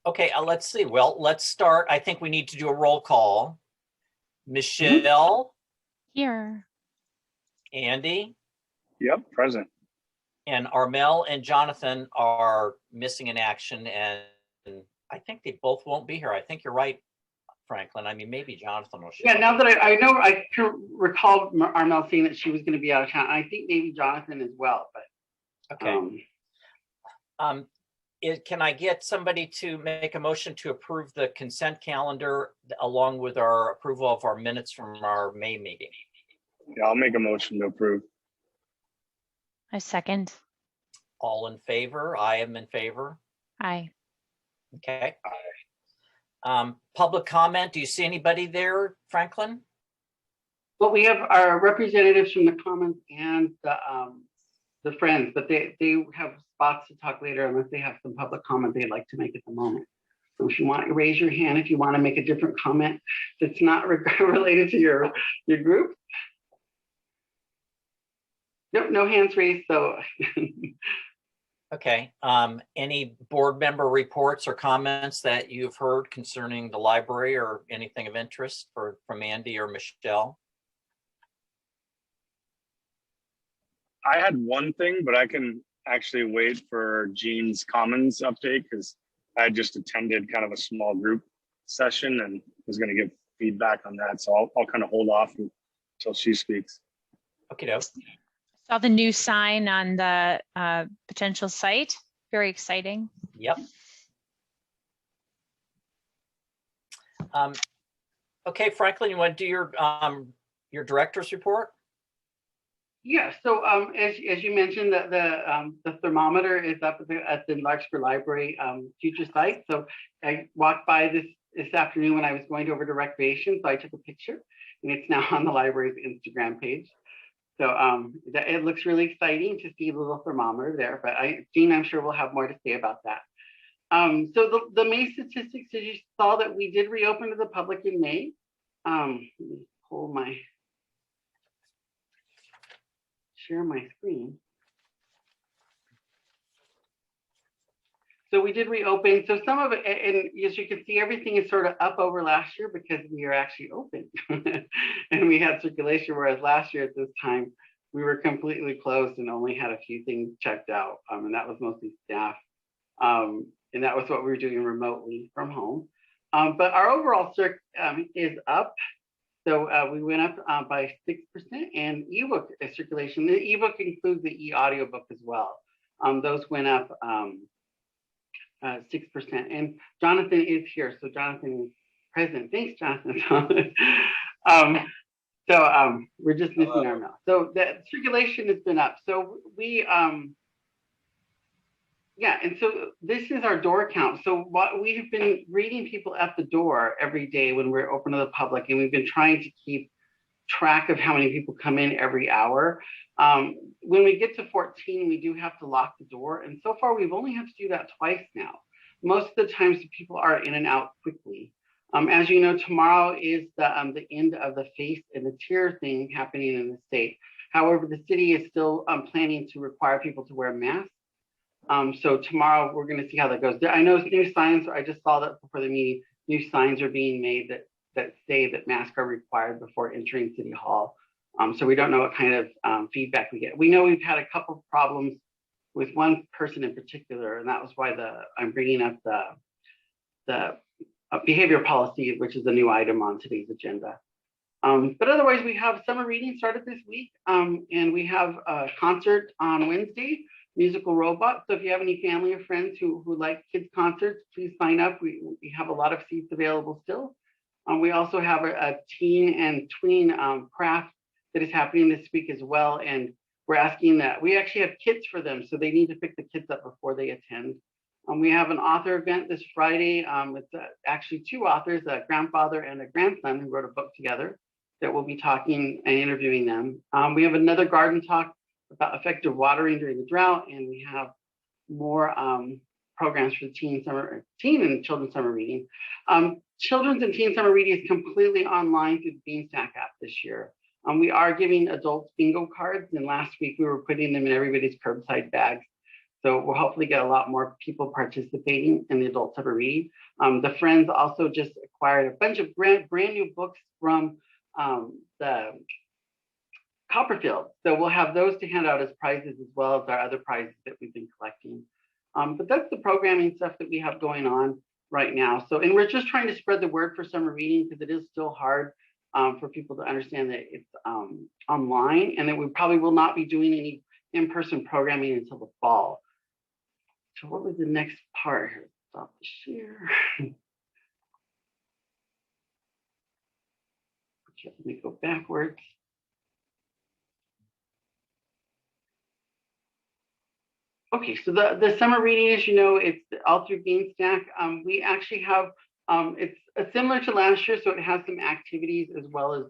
Okay, let's see. Well, let's start. I think we need to do a roll call. Mm-hmm. Michelle, Here. Andy, Yep, present. and Armel and Jonathan are missing in action, and I think they both won't be here. I think you're right, Franklin. I mean, maybe Jonathan will show Yeah, up. now that I know, I can recall Armel saying that she was going to be out of town. I think maybe Jonathan as well, but Okay. Can I get somebody to make a motion to approve the consent calendar along with our approval of our minutes from our May meeting? Yeah, I'll make a motion to approve. I second. All in favor? I am in favor. Aye. Okay. Public comment. Do you see anybody there, Franklin? well, we have our representatives from the Commons and the Friends, but they have spots to talk later unless they have some public comment they'd like to make at the moment. So if you want to raise your hand, if you want to make a different comment that's not related to your group. Nope, no hands raised, so. Okay. Any board member reports or comments that you've heard concerning the library or anything of interest from Andy or Michelle? I had one thing, but I can actually wait for Jean's Commons update because I just attended kind of a small group session and was going to give feedback on that. So I'll kind of hold off until she speaks. Okay, doke. Saw the new sign on the potential site. Very exciting. Yep. Okay, Franklin, you want to do your director's report? Yeah, so as you mentioned, the thermometer is up at the Larkspur Library future site. So I walked by this afternoon when I was going over to recreation, so I took a picture, and it's now on the library's Instagram page. So it looks really exciting to see the little thermometer there. But Jean, I'm sure we'll have more to say about that. So the May statistics, as you saw, that we did reopen to the public in May. Let me share my screen. So we did reopen. So some of it, and as you can see, everything is sort of up over last year because we are actually open and we had circulation, whereas last year at this time, we were completely closed and only had a few things checked out. And that was mostly staff. And that was what we were doing remotely from home. But our overall circ is up. So we went up by 6%, and ebook circulation. The ebook includes the e-audiobook as well. Those went up 6%. And Jonathan is here, so Jonathan is present. Thanks, Jonathan. We're just missing our mouth. So the circulation has been up. So we yeah, and so this is our door count. So what we have been greeting people at the door every day when we're open to the public, and we've been trying to keep track of how many people come in every hour. When we get to 14, we do have to lock the door. And so far, we've only had to do that twice now. Most of the times, the people are in and out quickly. As you know, tomorrow is the end of the face and the tier thing happening in the state. However, the city is still planning to require people to wear masks. So tomorrow we're going to see how that goes. I know new signs, I just saw that before the meeting, new signs are being made that say that masks are required before entering City Hall. So we don't know what kind of feedback we get. We know we've had a couple of problems with one person in particular, and that was why I'm bringing up the behavior policy, which is a new item on today's agenda. But otherwise, we have summer reading started this week, and we have a concert on Wednesday, Musical Robot. So if you have any family or friends who like kids concerts, please sign up. We have a lot of seats available still. We also have a teen and tween craft that is happening this week as well. And we're asking that we actually have kits for them, so they need to pick the kits up before they attend. We have an author event this Friday. It's actually two authors, a grandfather and a grandson who wrote a book together that will be talking and interviewing them. We have another garden talk about effective watering during the drought, and we have more programs for teen and children's summer reading. Children's and teen summer reading is completely online through the Beanstack app this year. We are giving adults bingo cards, and last week we were putting them in everybody's curbside bags. So we'll hopefully get a lot more people participating in the adult summer reading. The Friends also just acquired a bunch of brand new books from the Copperfield. So we'll have those to hand out as prizes as well as our other prizes that we've been collecting. But that's the programming stuff that we have going on right now. So, and we're just trying to spread the word for summer reading because it is still hard for people to understand that it's online, and that we probably will not be doing any in-person programming until the fall. So what was the next part here? Stop the share. Okay, let me go backwards. Okay, so the summer reading, as you know, it's all through Beanstack. We actually have, it's similar to last year, so it has some activities as well as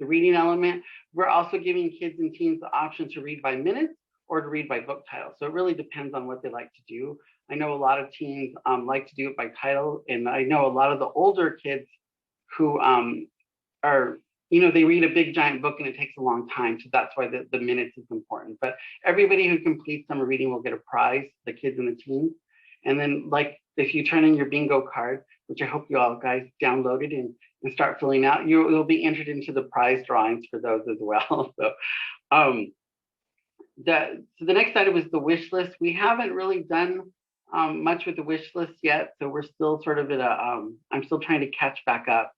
the reading element. We're also giving kids and teens the option to read by minutes or to read by book title. So it really depends on what they like to do. I know a lot of teens like to do it by title, and I know a lot of the older kids who are, you know, they read a big giant book and it takes a long time. So that's why the minutes is important. But everybody who completes summer reading will get a prize, the kids and the teens. And then, like, if you turn in your bingo card, which I hope you all guys downloaded and start filling out, you'll be entered into the prize drawings for those as well. So the next item was the wish list. We haven't really done much with the wish list yet. So we're still sort of at a, I'm still trying to catch back up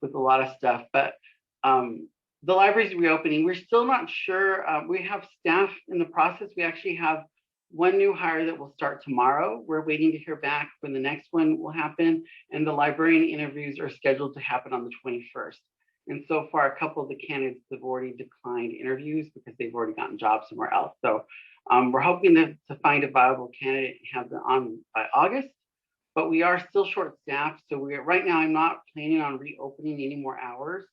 with a lot of stuff. But the library's reopening. We're still not sure. We have staff in the process. We actually have one new hire that will start tomorrow. We're waiting to hear back when the next one will happen. And the librarian interviews are scheduled to happen on the 21st. And so far, a couple of the candidates have already declined interviews because they've already gotten jobs somewhere else. So we're hoping to find a viable candidate and have them on by August. But we are still short-staffed. So right now, I'm not planning on reopening any more hours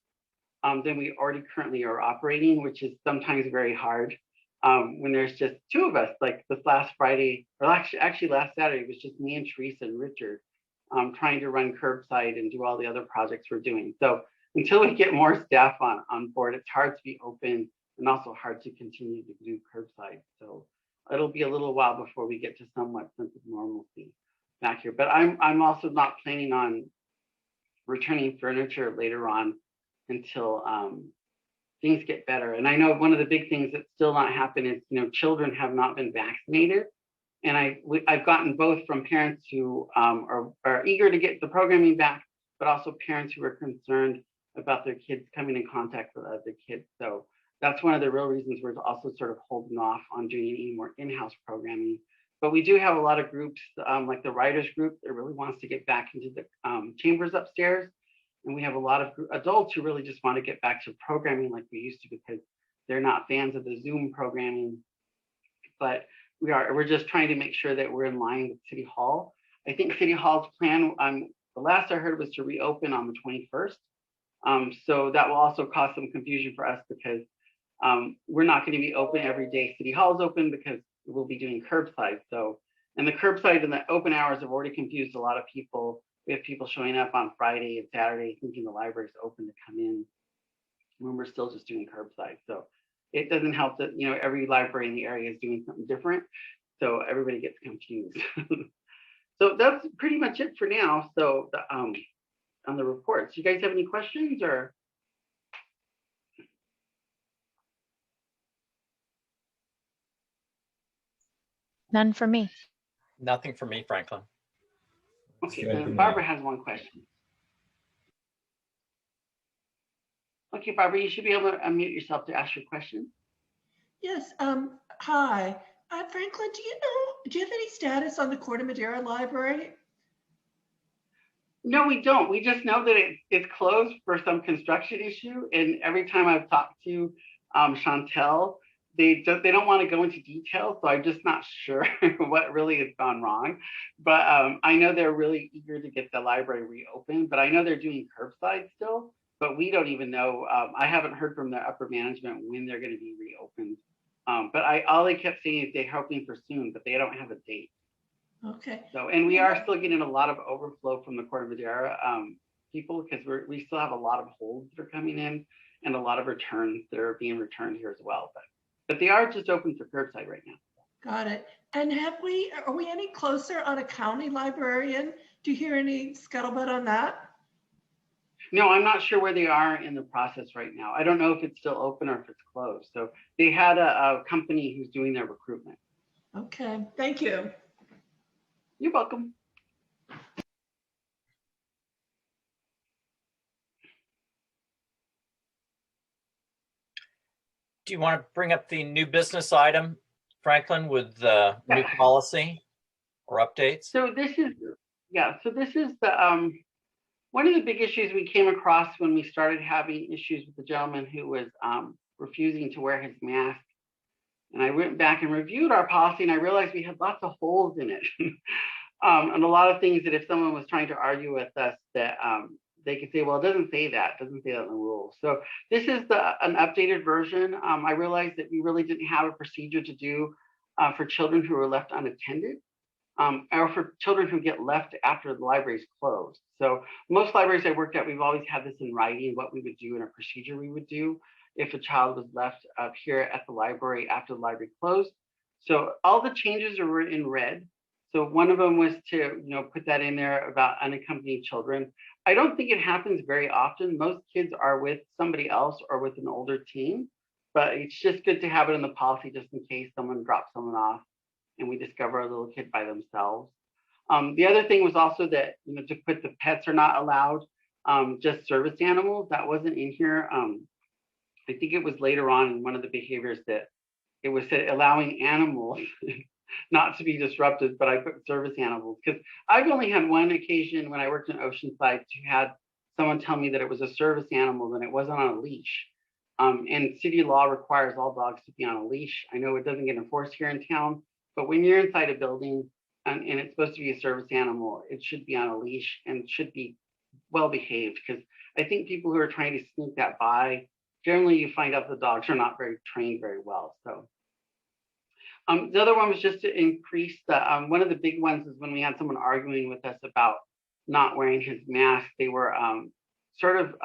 than we already currently are operating, which is sometimes very hard when there's just two of us. Like this last Friday, or actually last Saturday, it was just me and Teresa and Richard trying to run curbside and do all the other projects we're doing. So until we get more staff on board, it's hard to be open and also hard to continue to do curbside. So it'll be a little while before we get to somewhat sense of normalcy back here. But I'm also not planning on returning furniture later on until things get better. And I know one of the big things that's still not happened is, you know, children have not been vaccinated. And I've gotten both from parents who are eager to get the programming back, but also parents who are concerned about their kids coming in contact with other kids. So that's one of the real reasons we're also sort of holding off on doing any more in-house programming. But we do have a lot of groups, like the writers group that really wants to get back into the chambers upstairs. And we have a lot of adults who really just want to get back to programming like we used to, because they're not fans of the Zoom programming. But we're just trying to make sure that we're in line with City Hall. I think City Hall's plan, the last I heard, was to reopen on the 21st. So that will also cause some confusion for us, because we're not going to be open every day. City Hall's open because we'll be doing curbside. So, and the curbside and the open hours have already confused a lot of people. We have people showing up on Friday and Saturday thinking the library's open to come in when we're still just doing curbside. So it doesn't help that, you know, every library in the area is doing something different. So everybody gets confused. So that's pretty much it for now. So on the reports, you guys have any questions or? None for me. Nothing for me, Franklin. Okay, then Barbara has one question. Okay, Barbara, you should be able to unmute yourself to ask your question. Yes. Hi, Franklin. Do you have any status on the Corte Madera Library? No, we don't. We just know that it's closed for some construction issue. And every time I've talked to Chantel, they don't want to go into detail. So I'm just not sure what really has gone wrong. But I know they're really eager to get the library reopened. But I know they're doing curbside still. But we don't even know. I haven't heard from their upper management when they're going to be reopened. But all they kept saying is they're hoping for soon, but they don't have a date. Okay. So, and we are still getting a lot of overflow from the Corte Madera people, because we still have a lot of holds that are coming in and a lot of returns that are being returned here as well. But they are just open for curbside right now. Got it. And are we any closer on a county librarian? Do you hear any scuttlebutt on that? No, I'm not sure where they are in the process right now. I don't know if it's still open or if it's closed. So they had a company who's doing their recruitment. Okay, thank you. You're welcome. Do you want to bring up the new business item, Franklin, with the new Yeah. policy or updates? So this is the one of the big issues we came across when we started having issues with the gentleman who was refusing to wear his mask. And I went back and reviewed our policy, and I realized we had lots of holes in it. And a lot of things that if someone was trying to argue with us that they could say, well, it doesn't say that, it doesn't say that in the rules. So this is an updated version. I realized that we really didn't have a procedure to do for children who were left unattended. Or for children who get left after the library's closed. So most libraries I worked at, we've always had this in writing, what we would do and a procedure we would do if a child was left up here at the library after the library closed. So all the changes are in red. So one of them was to put that in there about unaccompanied children. I don't think it happens very often. Most kids are with somebody else or with an older team, but it's just good to have it in the policy just in case someone drops someone off and we discover a little kid by themselves. The other thing was also that, to put the pets are not allowed, just service animals. That wasn't in here. I think it was later on in one of the behaviors that it was said allowing animals not to be disrupted, but I put service animals because I've only had one occasion when I worked in Oceanside to had someone tell me that it was a service animal and it wasn't on a leash. And city law requires all dogs to be on a leash. I know it doesn't get enforced here in town, but when you're inside a building and it's supposed to be a service animal, it should be on a leash and should be well behaved, because I think people who are trying to sneak that by, generally you find out the dogs are not very trained very well. So the other one was just to increase the, one of the big ones is when we had someone arguing with us about not wearing his mask, they were sort of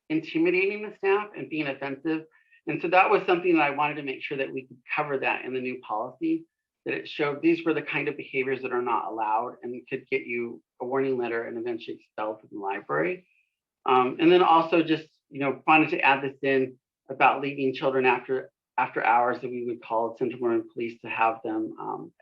intimidating the staff and being offensive. And so that was something that I wanted to make sure that we could cover that in the new policy, that it showed these were the kind of behaviors that are not allowed and could get you a warning letter and eventually expelled from the library. And then also just, wanted to add this in about leaving children after hours, that we would call Central Marin Police to have them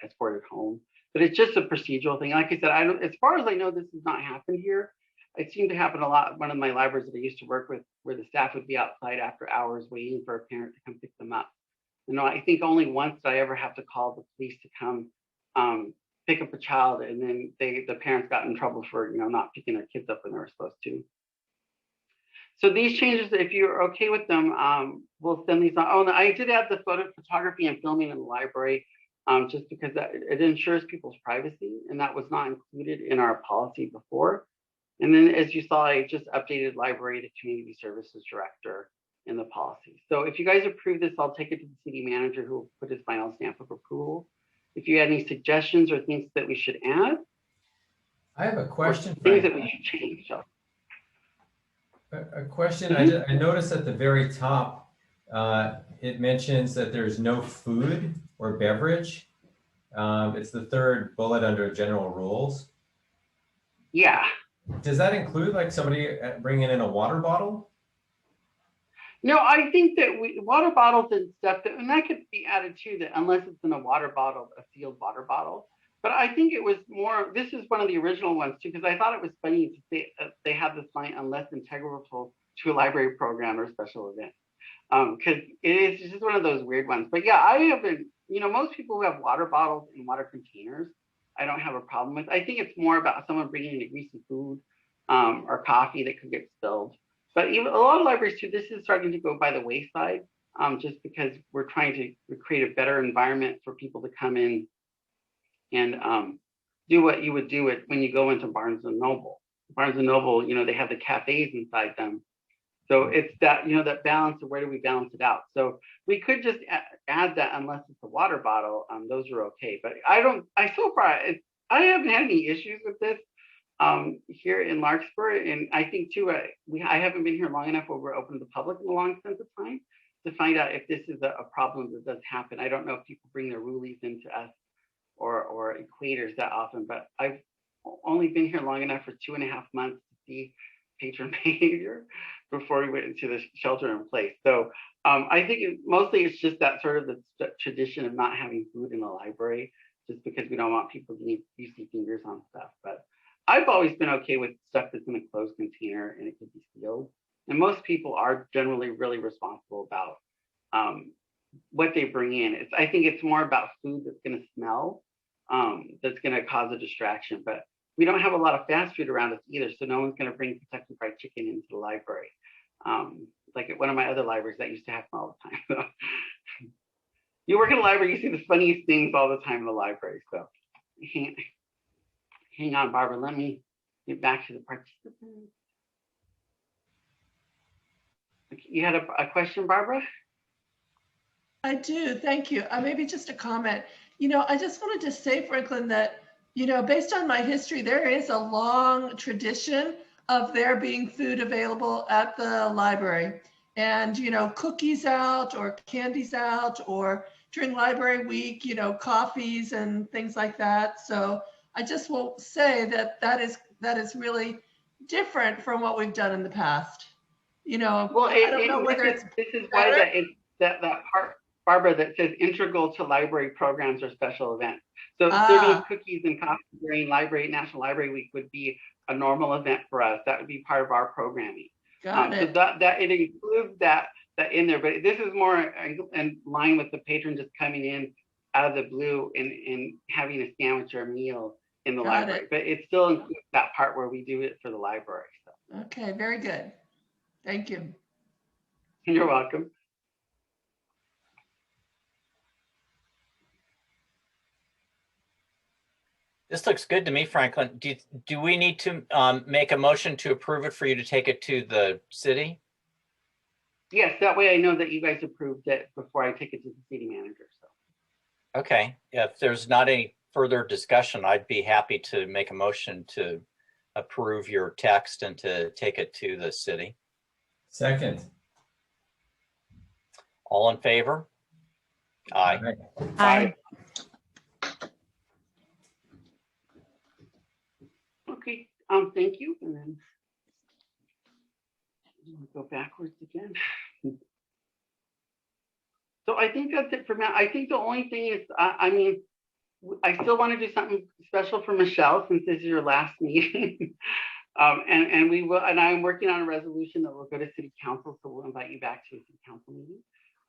escorted home. But it's just a procedural thing. Like I said, as far as I know, this has not happened here. It seemed to happen a lot. One of my libraries that I used to work with, where the staff would be outside after hours waiting for a parent to come pick them up. I think only once did I ever have to call the police to come pick up a child, and then the parents got in trouble for not picking their kids up when they were supposed to. So these changes, if you're okay with them, we'll send these on. Oh, and I did add the photography and filming in the library, just because it ensures people's privacy, and that was not included in our policy before. And then, as you saw, I just updated library to community services director in the policy. So if you guys approve this, I'll take it to the city manager, who will put his final stamp of approval. If you had any suggestions or things that we should add, I have a question. Things that we should change. So. A question. I noticed at the very top, it mentions that there's no food or beverage. It's the third bullet under general rules. Yeah. Does that include like somebody bringing in a water bottle? No, I think that water bottles and stuff, and that could be added too, that unless it's in a water bottle, a sealed water bottle. But I think it was more, this is one of the original ones too, because I thought it was funny to say they have this line, unless integral to a library program or special event. Because it is just one of those weird ones. But yeah, I haven't, most people who have water bottles and water containers, I don't have a problem with. I think it's more about someone bringing in a greasy food or coffee that could get spilled. But even a lot of libraries too, this is starting to go by the wayside, just because we're trying to create a better environment for people to come in and do what you would do when you go into Barnes and Noble. Barnes and Noble, they have the cafes inside them. So it's that, that balance of where do we balance it out? So we could just add that unless it's a water bottle, those are okay. But so far, I haven't had any issues with this here in Larkspur. And I think too, I haven't been here long enough where we're open to the public in a long sense of time. to find out if this is a problem that does happen. I don't know if people bring their rulies into us or equators that often, but I've only been here long enough for 2.5 months to see patron behavior before we went into the shelter in place. So I think mostly it's just that sort of the tradition of not having food in the library, just because we don't want people to use greasy fingers on stuff. But I've always been okay with stuff that's in a closed container and it could be sealed. And most people are generally really responsible about what they bring in. I think it's more about food that's going to smell, that's going to cause a distraction. But we don't have a lot of fast food around us either, so no one's going to bring Kentucky Fried Chicken into the library. Like at one of my other libraries, that used to happen all the time. So you work in a library, you see the funniest things all the time in the library. So hang on, Barbara. Let me get back to the participants. You had a question, Barbara? I do, thank you. Maybe just a comment. I just wanted to say, Franklin, that, based on my history, there is a long tradition of there being food available at the library. And, cookies out or candies out, or during library week, coffees and things like that. So I just will say that is really different from what we've done in the past. Well, I don't know whether this is why that part, Barbara, that says integral to library programs or special events. So serving cookies and coffee during National Library Week would be a normal event for us. That would be part of our programming. Got it. So that it includes that in there, but this is more in line with the patron just coming in out of the blue and having a sandwich or a meal in the library. But it still includes that part where we do it for the library. So. Okay, very good. Thank you. You're welcome. This looks good to me, Franklin. Do we need to make a motion to approve it for you to take it to the city? Yes, that way I know that you guys approved it before I take it to the city manager. So. Okay, if there's not any further discussion, I'd be happy to make a motion to approve your text and to take it to the city. Second. All in favor? Aye. Aye. Okay, thank you. And then we'll go backwards again. So I think that's it for now. I think the only thing is, I still want to do something special for Michelle since this is your last meeting. And we will, and I'm working on a resolution that will go to city council. So we'll invite you back to a city council meeting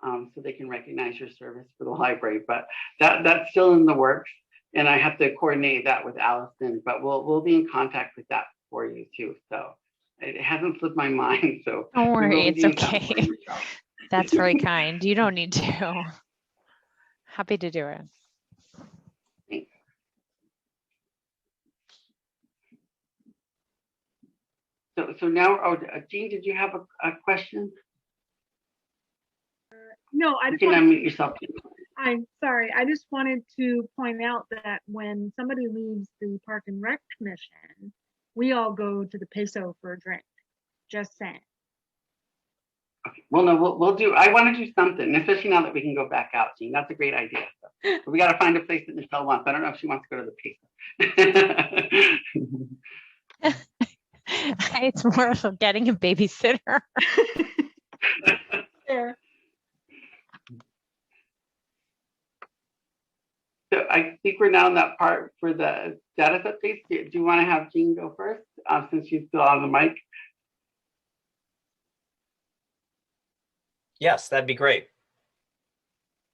so they can recognize your service for the library. But that's still in the works. And I have to coordinate that with Allison, but we'll be in contact with that for you too. So it hasn't slipped my mind. So Don't worry, it's okay. That's very kind. You don't need to. Happy to do it. Thanks. So now, Jean, did you have a question? No, I You just can wanted, unmute yourself. I'm sorry. I just wanted to point out that when somebody leaves the Park and Rec Commission, we all go to the Peso for a drink. Just saying. Okay. Well, no, we'll do. I want to do something, especially now that we can go back out, Jean. That's a great idea. So, but we got to find a place that Michelle wants. I don't know if she wants to go to the Peso. It's more of getting a babysitter. There. So I think we're now in that part for the status updates. Do you want to have Jean go first since she's still on the mic? Yes, that'd be great.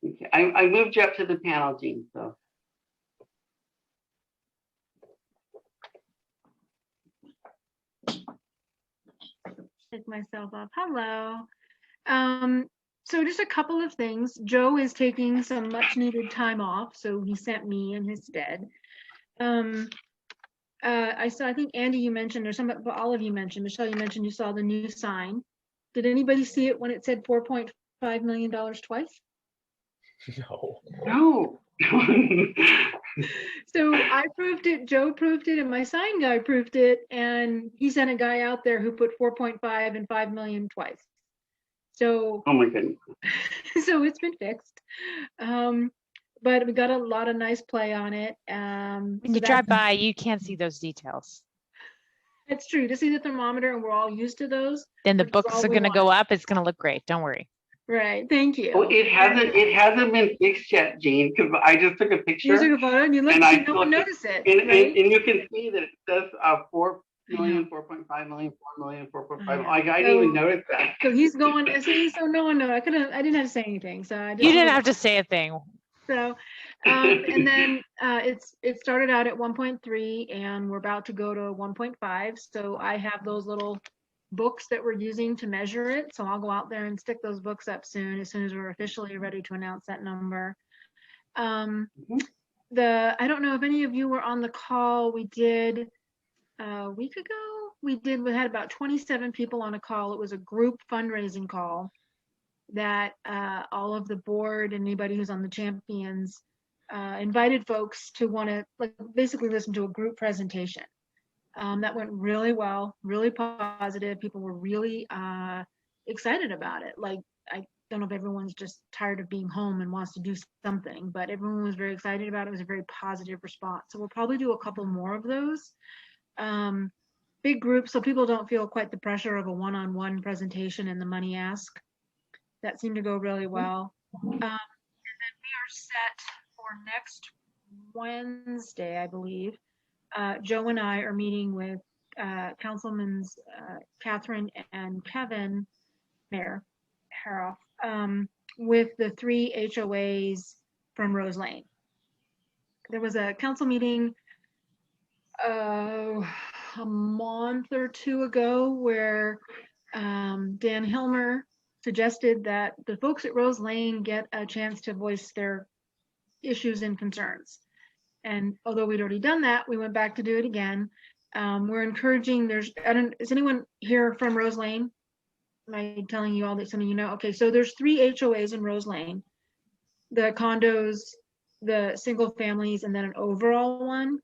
Okay. I moved you up to the panel, Jean. So. Pick myself up. Hello. So just a couple of things. Joe is taking some much needed time off, so he sent me in his stead. I think Andy, you mentioned, or some, but all of you mentioned, Michelle, you mentioned you saw the new sign. Did anybody see it when it said $4.5 million twice? No. So I proved it, Joe proved it, and my sign guy proved it, and he sent a guy out there who put 4.5 and 5 million twice. So, Oh my goodness. so it's been fixed. But we got a lot of nice play on it. When So you drive by, you can't see those details. it's true to see the thermometer, and we're all used to those. Then the which is books all are we going to go want. up. It's going to look great. Don't worry. Right. Thank you. Oh, it hasn't been fixed yet, Jean, because I just took a picture. You took a photo and you look, and I no one noticed it. And you can see that it says 4 million, 4.5 million, 4 million, 4.5 million. Like, I didn't even notice that. So he's going, see, so no one knows. I didn't have to say anything. So I just. You didn't have to say a thing. So, and then it started out at 1.3 and we're about to go to 1.5. So I have those little books that we're using to measure it. So I'll go out there and stick those books up soon as we're officially ready to announce that number. I don't know if any of you were on the call. We did a week ago. We had about 27 people on a call. It was a group fundraising call that all of the board and anybody who's on the champions invited folks to want to basically listen to a group presentation. That went really well, really positive. People were really excited about it. Like, I don't know if everyone's just tired of being home and wants to do something, but everyone was very excited about it. It was a very positive response. So we'll probably do a couple more of those. Big groups, so people don't feel quite the pressure of a one-on-one presentation and the money ask. That seemed to go really well. And then we are set for next Wednesday, I believe. Joe and I are meeting with Councilmen Catherine and Kevin Mayor Haroff with the 3 HOAs from Rose Lane. There was a council meeting a month or two ago where Dan Hilmer suggested that the folks at Rose Lane get a chance to voice their issues and concerns. And although we'd already done that, we went back to do it again. We're encouraging, is anyone here from Rose Lane? Am I telling you all that some of you know? Okay, so there's 3 HOAs in Rose Lane. The condos, the single families, and then an overall one.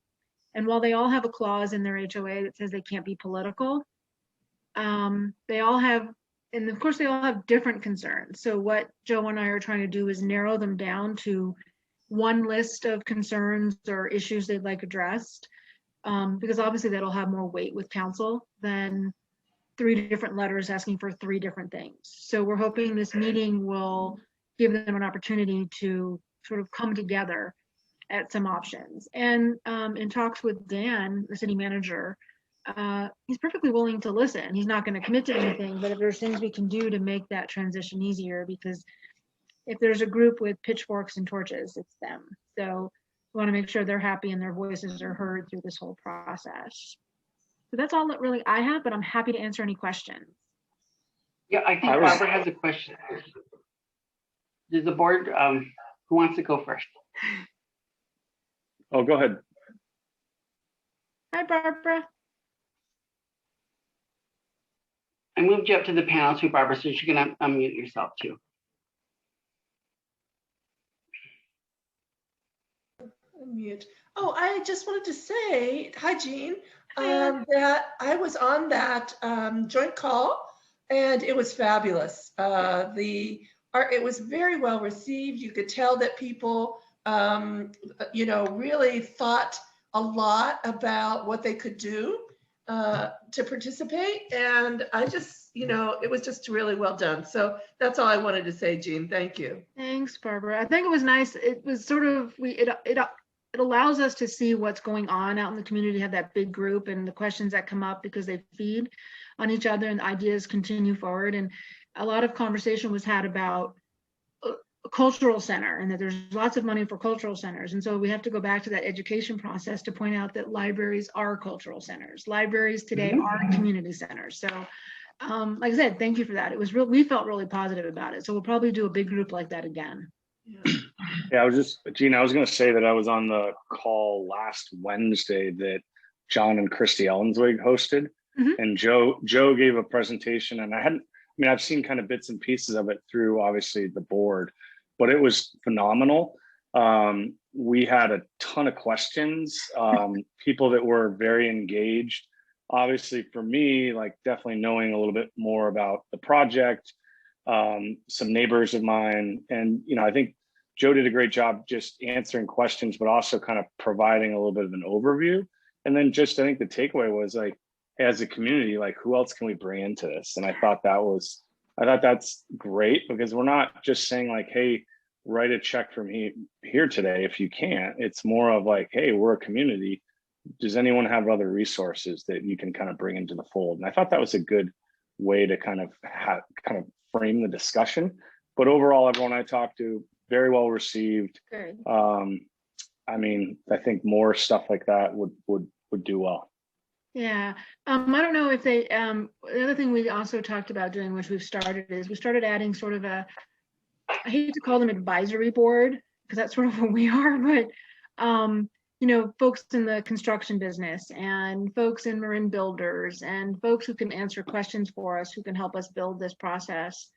And while they all have a clause in their HOA that says they can't be political, they all have, and of course they all have different concerns. So what Joe and I are trying to do is narrow them down to one list of concerns or issues they'd like addressed, because obviously that'll have more weight with council than 3 different letters asking for 3 different things. So we're hoping this meeting will give them an opportunity to sort of come together at some options. And in talks with Dan, the city manager, he's perfectly willing to listen. He's not going to commit to anything, but if there's things we can do to make that transition easier, because if there's a group with pitchforks and torches, it's them. So we want to make sure they're happy and their voices are heard through this whole process. So that's all that really I have, but I'm happy to answer any questions. Yeah, I think Barbara has a question. Does the board, who wants to go first? Oh, go ahead. Hi, Barbara. I moved you up to the panel too, Barbara, so you can unmute yourself too. Unmute. Oh, I just wanted to say, hi, Jean, that I was on that joint call and it was fabulous. It was very well received. You could tell that people, really thought a lot about what they could do to participate. And I just, it was just really well done. So that's all I wanted to say, Jean. Thank you. Thanks, Barbara. I think it was nice. It was sort of, it allows us to see what's going on out in the community, have that big group and the questions that come up because they feed on each other and ideas continue forward. And a lot of conversation was had about a cultural center and that there's lots of money for cultural centers. And so we have to go back to that education process to point out that libraries are cultural centers. Libraries today are community centers. So like I said, thank you for that. It was we felt really positive about it. So we'll probably do a big group like that again. Yeah, Gina, I was going to say that I was on the call last Wednesday that John and Christy Ellenswig hosted, and Joe gave a presentation, and I've seen kind of bits and pieces of it through obviously the board, but it was phenomenal. We had a ton of questions, people that were very engaged. Obviously for me, like definitely knowing a little bit more about the project, some neighbors of mine. And, you know, I think Joe did a great job just answering questions, but also kind of providing a little bit of an overview. And then just, I think the takeaway was like, hey, as a community, like who else can we bring into this? And I thought that's great, because we're not just saying like, hey, write a check from here today if you can't. It's more of like, hey, we're a community. Does anyone have other resources that you can kind of bring into the fold? And I thought that was a good way to kind of frame the discussion. But overall, everyone I talked to, very well received. Good. I mean, I think more stuff like that would do well. Yeah, I don't know if they, the other thing we also talked about doing, which we started adding sort of a, I hate to call them advisory board, because that's sort of what we are, but, you know, folks in the construction business and folks in marine builders and folks who can answer questions for us, who can help us build this process.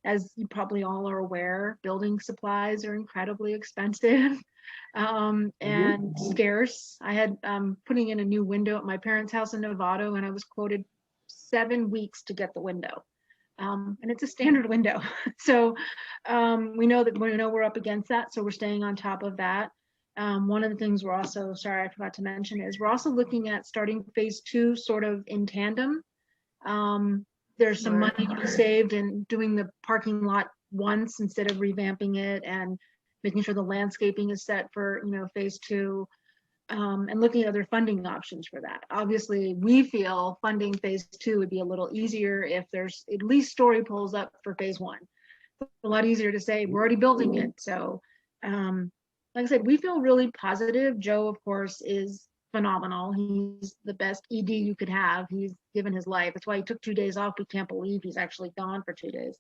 As you probably all are aware, building supplies are incredibly expensive. And scarce. I had putting in a new window at my parents' house in Novato, and I was quoted 7 weeks to get the window. And it's a standard window. So we know we're up against that. So we're staying on top of that. One of the things we're also, sorry, I forgot to mention, is we're also looking at starting phase 2 sort of in tandem. There's some money to be saved in doing the parking lot once instead of revamping it, and making sure the landscaping is set for, you know, phase 2, and looking at other funding options for that. Obviously, we feel funding phase 2 would be a little easier if there's at least story poles up for phase 1. It's a lot easier to say we're already building it. So, like I said, we feel really positive. Joe, of course, is phenomenal. He's the best ED you could have. He's given his life. That's why he took 2 days off. We can't believe he's actually gone for 2 days.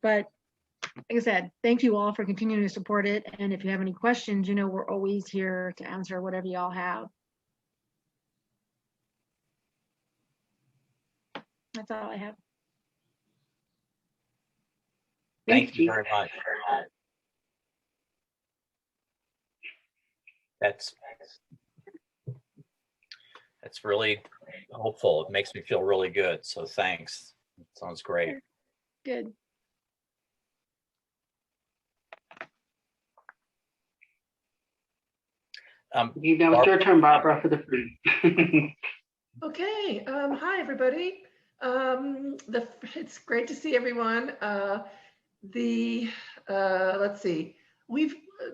But like I said, thank you all for continuing to support it. And if you have any questions, you know, we're always here to answer whatever y'all have. That's all I have. Thank you very much. That's really hopeful. It makes me feel really good. So thanks. Sounds great. Good. Now it's your turn, Barbara, for the food. Okay. Hi, everybody. It's great to see everyone. Let's see.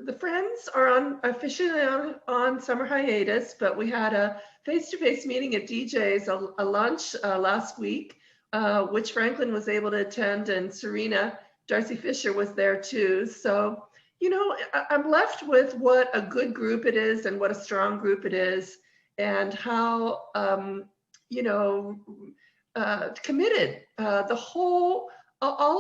The Friends are officially on summer hiatus, but we had a face-to-face meeting at DJ's, a lunch last week, which Franklin was able to attend, and Serena Darcy Fisher was there too. So, you know, I'm left with what a good group it is and what a strong group it is, and how, you know, committed all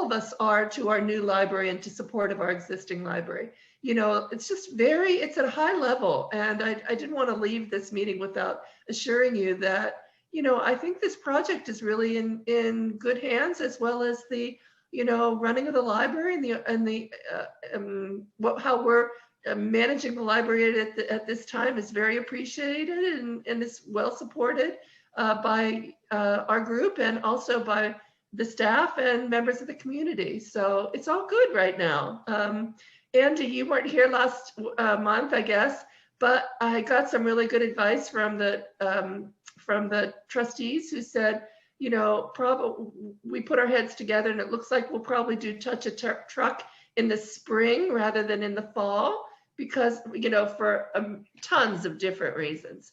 of us are to our new library and to support of our existing library. You know, it's just it's at a high level. And I didn't want to leave this meeting without assuring you that, you know, I think this project is really in good hands, as well as the, you know, running of the library and how we're managing the library at this time is very appreciated and is well supported by our group, and also by the staff and members of the community. So it's all good right now. Andy, you weren't here last month, I guess, but I got some really good advice from the trustees, who said, you know, we put our heads together, and it looks like we'll probably do Touch a Truck in the spring rather than in the fall, because, you know, for tons of different reasons.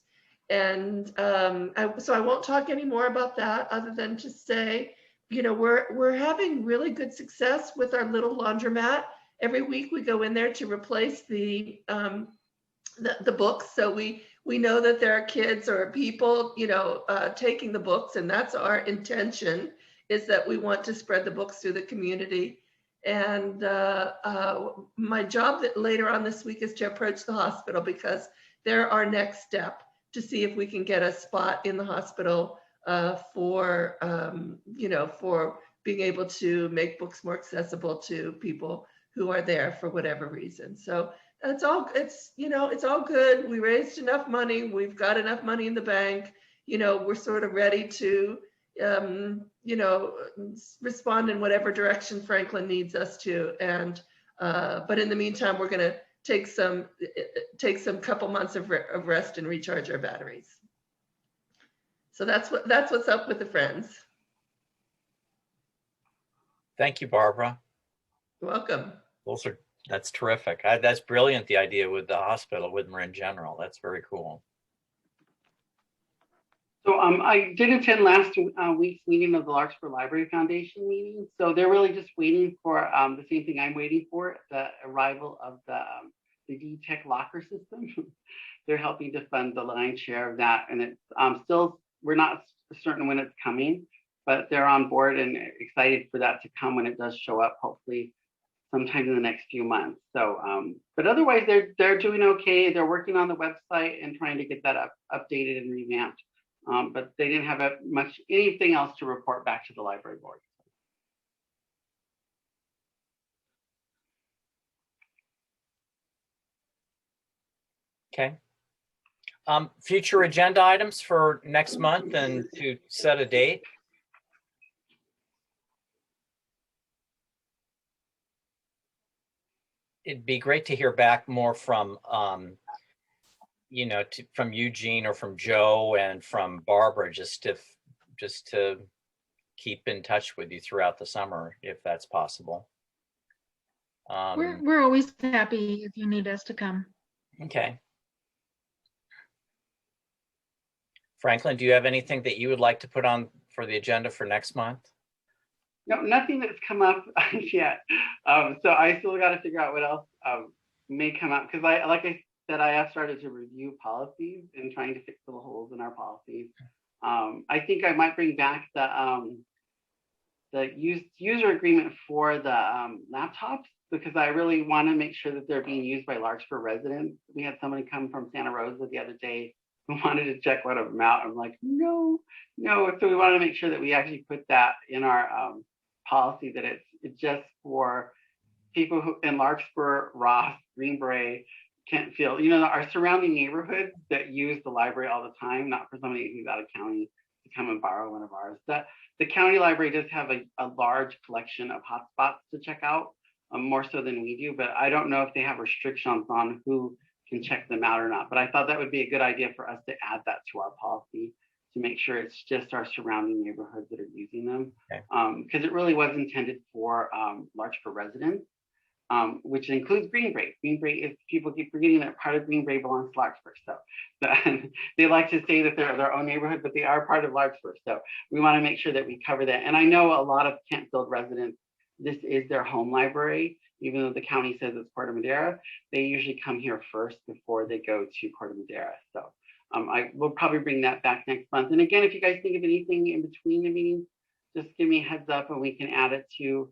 And so I won't talk any more about that, other than to say, you know, we're having really good success with our little laundromat. Every week we go in there to replace the books. So we know that there are kids or people, you know, taking the books, and that's our intention, is that we want to spread the books through the community. And my job later on this week is to approach the hospital, because they're our next step to see if we can get a spot in the hospital for, you know, for being able to make books more accessible to people who are there for whatever reason. So that's all, you know, it's all good. We raised enough money. We've got enough money in the bank. You know, we're sort of ready to, you know, respond in whatever direction Franklin needs us to. And but in the meantime, we're going to take some couple months of rest and recharge our batteries. So that's what's up with the Friends. Thank you, Barbara. You're welcome. That's terrific. That's brilliant, the idea with the hospital, with Marin General. That's very cool. So I did attend last week's meeting of the Larkspur Library Foundation meeting. So they're really just waiting for the same thing I'm waiting for, the arrival of the D-Tech locker system. They're helping to fund the lion's share of that. And it's still, we're not certain when it's coming, but they're on board and excited for that to come when it does show up, hopefully sometime in the next few months. So, but otherwise they're doing okay. They're working on the website and trying to get that updated and revamped. But they didn't have anything else to report back to the library board. Okay. Future agenda items for next month and to set a date. It'd be great to hear back more from, you know, from Eugene or from Joe and from Barbara, just to keep in touch with you throughout the summer, if that's possible. We're always happy if you need us to come. Okay. Franklin, do you have anything that you would like to put on for the agenda for next month? No, nothing that's come up yet. So I still got to figure out what else may come up, because like I said, I have started to review policies and trying to fix the holes in our policies. I think I might bring back the user agreement for the laptops, because I really want to make sure that they're being used by Larkspur residents. We had somebody come from Santa Rosa the other day who wanted to check one of them out. I'm like, no. So we want to make sure that we actually put that in our policy, that it's just for people who in Larkspur, Ross, Green Beret, Kentfield, you know, our surrounding neighborhoods that use the library all the time, not for somebody who's out of county to come and borrow one of ours. The county library does have a large collection of hotspots to check out, more so than we do, but I don't know if they have restrictions on who can check them out or not. But I thought that would be a good idea for us to add that to our policy, to make sure it's just our surrounding neighborhoods that are using them. Okay. Because it really was intended for Larkspur residents, which includes Green Beret. Green Beret, if people keep forgetting that part of Green Beret belongs to Larkspur. So they like to say that they're their own neighborhood, but they are part of Larkspur. So we want to make sure that we cover that. And I know a lot of Kentfield residents, this is their home library, even though the county says it's Corte Madera. They usually come here first before they go to Corte Madera. So I will probably bring that back next month. And again, if you guys think of anything in between the meetings, just give me a heads up and we can add it to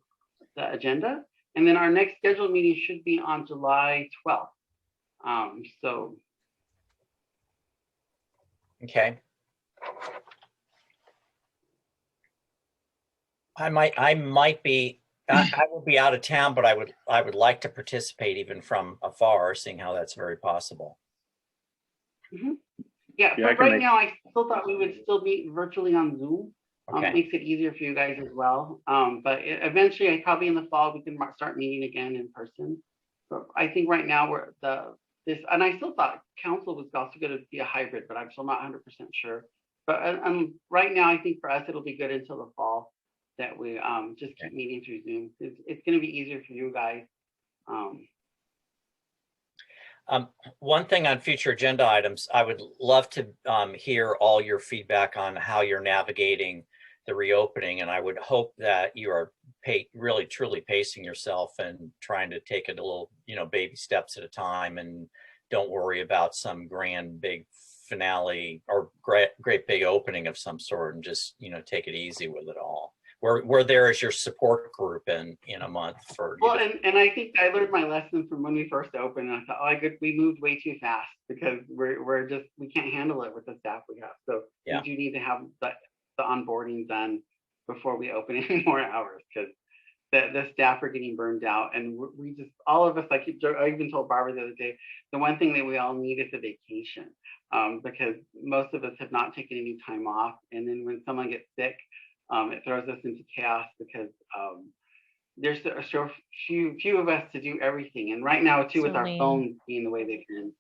the agenda. And then our next scheduled meeting should be on July 12th. So. Okay. I might be, I will be out of town, but I would like to participate even from afar, seeing how that's very possible. Mm-hmm. Yeah, Yeah, but right now I still thought we would still meet virtually on Zoom. Okay. Makes it easier for you guys as well. But eventually, probably in the fall, we can start meeting again in person. But I think right now and I still thought council was also going to be a hybrid, but I'm still not 100% sure. But right now, I think for us, it'll be good until the fall that we just keep meeting through Zoom. It's going to be easier for you guys. One thing on future agenda items, I would love to hear all your feedback on how you're navigating the reopening, and I would hope that you are really truly pacing yourself and trying to take it a little, baby steps at a time, and don't worry about some grand big finale or great big opening of some sort, and just take it easy with it all. We're there as your support group in a month for. Well, and I think I learned my lesson from when we first opened. And I thought, we moved way too fast because we can't handle it with the staff we have. So yeah. We do need to have the onboarding done before we open any more hours, because that the staff are getting burned out, and we just, all of us, I even told Barbara the other day, the one thing that we all need is a vacation, because most of us have not taken any time off, and then when someone gets sick, it throws us into chaos because there's so few of us to do everything, and right now too, with our Absolutely. phones being the way they've been,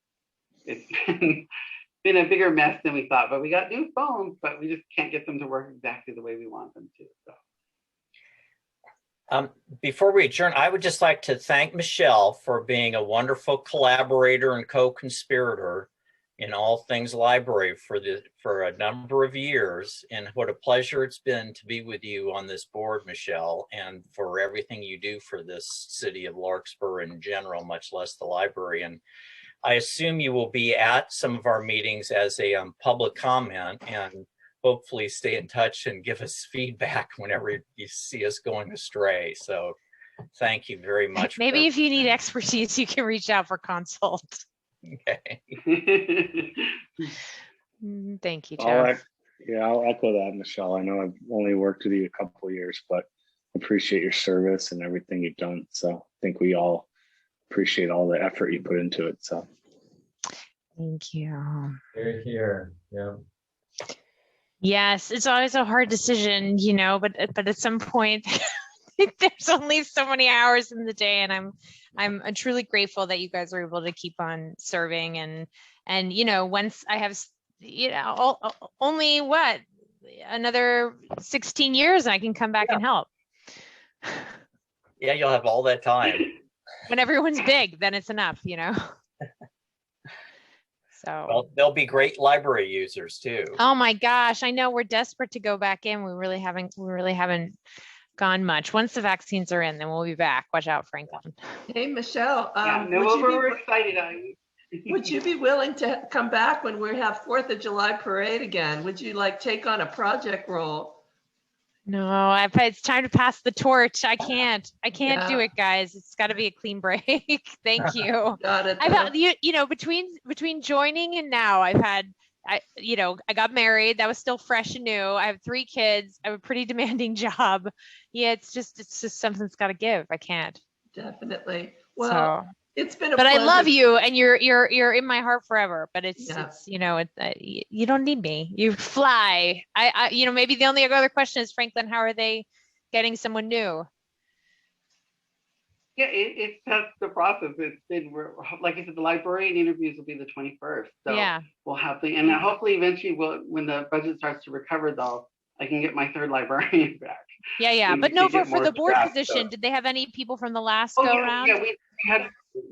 it's been a bigger mess than we thought. But we got new phones, but we just can't get them to work exactly the way we want them to. So. Before we adjourn, I would just like to thank Michelle for being a wonderful collaborator and co-conspirator in all things library for a number of years. And what a pleasure it's been to be with you on this board, Michelle, and for everything you do for this city of Larkspur in general, much less the library. And I assume you will be at some of our meetings as a public comment, and hopefully stay in touch and give us feedback whenever you see us going astray. So thank you very much. Maybe if you need expertise, you can reach out for consult. Okay. Thank you, Jeff. I'll echo that, Michelle. I know I've only worked with you a couple of years, but appreciate your service and everything you've done. So I think we all appreciate all the effort you put into it. So Thank you. Here, here. Yeah. Yes, it's always a hard decision, you know, but at some point there's only so many hours in the day, and I'm truly grateful that you guys are able to keep on serving, and you know, once I have, you know, only what, another 16 years and I can come back and help. Yeah, you'll have all that time. When everyone's big, then it's enough, you know. So well, they'll be great library users too. Oh my gosh, I know, we're desperate to go back in. We really haven't gone much. Once the vaccines are in, then we'll be back. Watch out, Franklin. Hey, Michelle, we're excited. Would you be willing to come back when we have 4th of July parade again? Would you like take on a project role? No, it's time to pass the torch. I can't do it, guys. It's got to be a clean break. Thank you. Got it. I've had, you know, between joining and now, I got married. That was still fresh and new. I have 3 kids. I have a pretty demanding job. Yeah, it's just something's got to give. I can't. Definitely. Well, so, it's been a but pleasure. I love you, and you're in my heart forever. But it's you know, you don't need me. You fly. I you know, maybe the only other question is, Franklin, how are they getting someone new? Yeah, that's the process. It's been, like I said, the librarian interviews will be the 21st. So yeah, we'll have to, and hopefully eventually when the budget starts to recover, though, I can get my 3rd librarian back. Yeah. But no, for the board position, so. Did they have any people from the last go round? Yeah,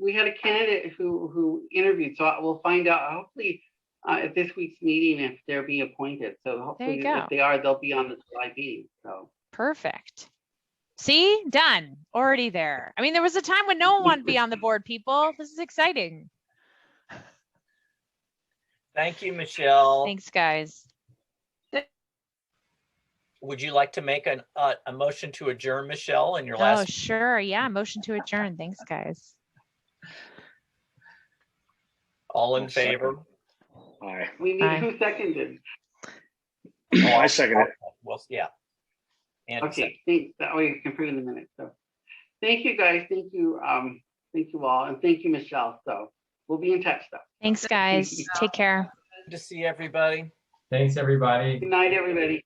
we had a candidate who interviewed, so we'll find out hopefully at this week's meeting if they're being appointed. So hopefully if they are, they'll be on the July meeting. So perfect. See, done, already there. I mean, there was a time when no one wanted to be on the board, people. This is exciting. Thank you, Michelle. Thanks, guys. Would you like to make a motion to adjourn, Michelle, in your last? Oh, sure. Yeah, motion to adjourn. Thanks, guys. All in favor? Aye. We need who seconded. Oh, I second it. Well, yeah. And okay, thanks. That way you can put it in the minutes. So thank you, guys. Thank you all, and thank you, Michelle. So we'll be in touch, though. Thanks, guys. Take care. Good to see everybody. Thanks, everybody. Good night, everybody.